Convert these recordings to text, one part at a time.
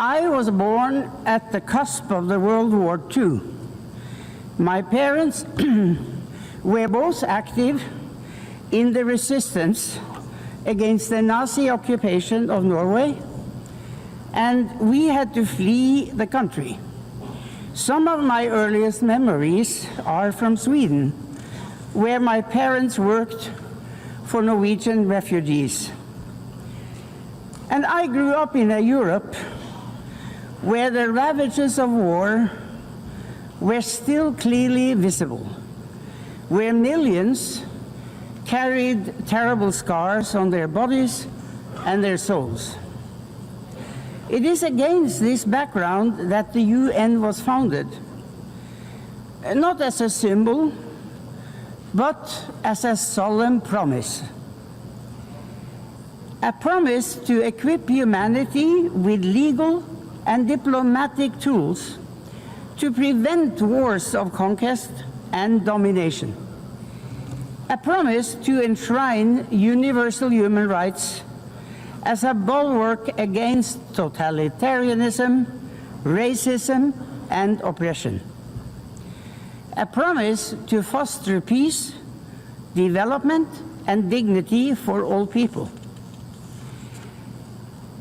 I was born at the cusp of the World War II. My parents were both active in the resistance against the Nazi occupation of Norway, and we had to flee the country. Some of my earliest memories are from Sweden, where my parents worked for Norwegian refugees. And I grew up in a Europe where the ravages of war were still clearly visible, where millions carried terrible scars on their bodies and their souls. It is against this background that the UN was founded, not as a symbol, but as a solemn promise. A promise to equip humanity with legal and diplomatic tools to prevent wars of conquest and domination. A promise to enshrine universal human rights as a bulwark against totalitarianism, racism, and oppression. A promise to foster peace, development, and dignity for all people.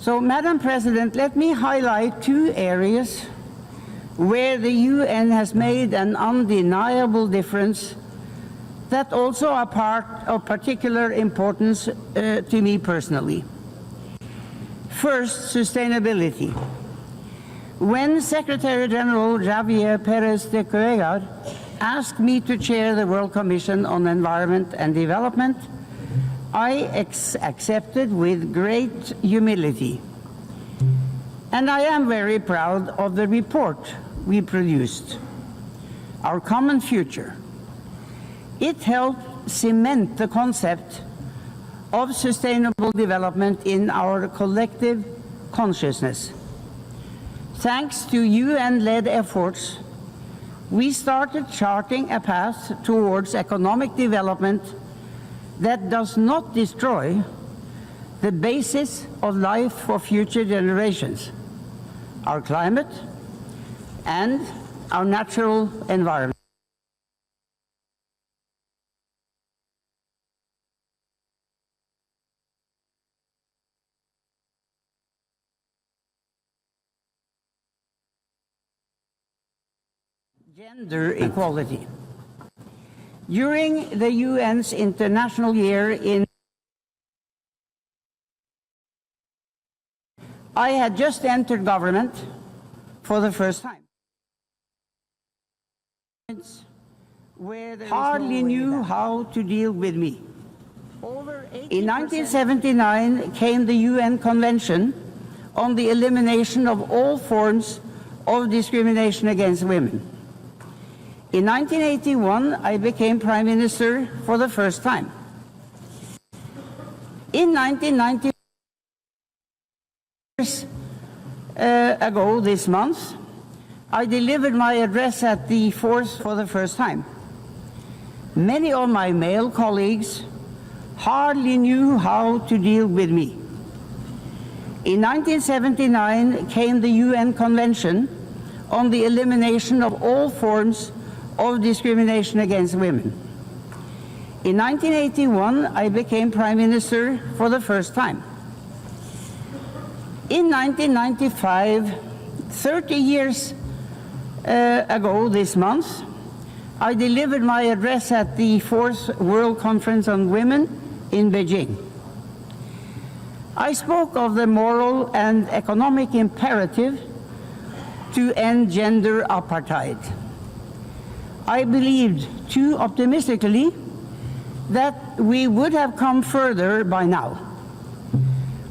So, Madam President, let me highlight two areas where the UN has made an undeniable difference that also are part of particular importance to me personally. First, sustainability. When Secretary General Javier Pérez de Cuéllar asked me to chair the World Commission on Environment and Development, I accepted with great humility. And I am very proud of the report we produced, Our Common Future. It helped cement the concept of sustainable development in our collective consciousness. Thanks to UN-led efforts, we started charting a path towards economic development that does not destroy the basis of life for future generations, our climate and our natural environment. Gender equality. During the UN's International Year in I had just entered government for the first time. Where hardly knew how to deal with me. In 1979 came the UN Convention on the Elimination of All Forms of Discrimination against Women. In 1981, I became Prime Minister for the first time. In 1990, years ago this month, I delivered my address at the Force for the first time. Many of my male colleagues hardly knew how to deal with me. In 1979 came the UN Convention on the Elimination of All Forms of Discrimination against Women. In 1981, I became Prime Minister for the first time. In 1995, 30 years ago this month, I delivered my address at the 4th World Conference on Women in Beijing. I spoke of the moral and economic imperative to end gender apartheid. I believed too optimistically that we would have come further by now.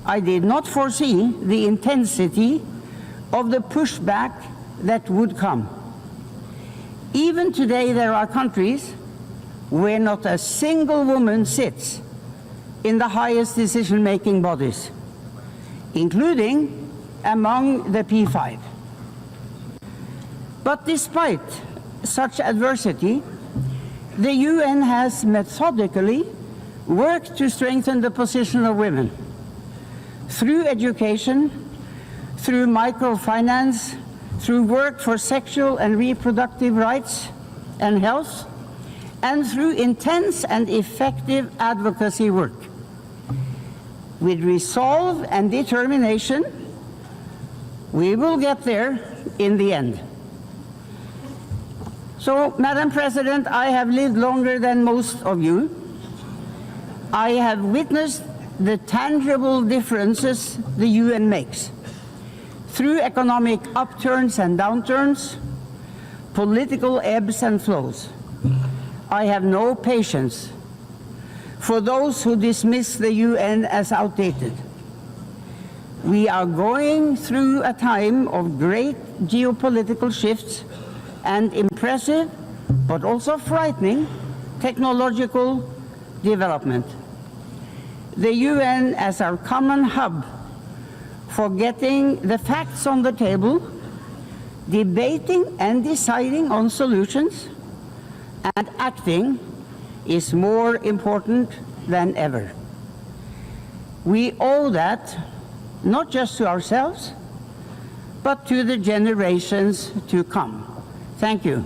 I did not foresee the intensity of the pushback that would come. Even today, there are countries where not a single woman sits in the highest decision-making bodies, including among the P5. But despite such adversity, the UN has methodically worked to strengthen the position of women through education, through microfinance, through work for sexual and reproductive rights and health, and through intense and effective advocacy work. With resolve and determination, we will get there in the end. So, Madam President, I have lived longer than most of you. I have witnessed the tangible differences the UN makes through economic upturns and downturns, political ebbs and flows. I have no patience for those who dismiss the UN as outdated. We are going through a time of great geopolitical shifts and impressive, but also frightening, technological development. The UN as our common hub for getting the facts on the table, debating and deciding on solutions, and acting is more important than ever. We owe that not just to ourselves, but to the generations to come. Thank you.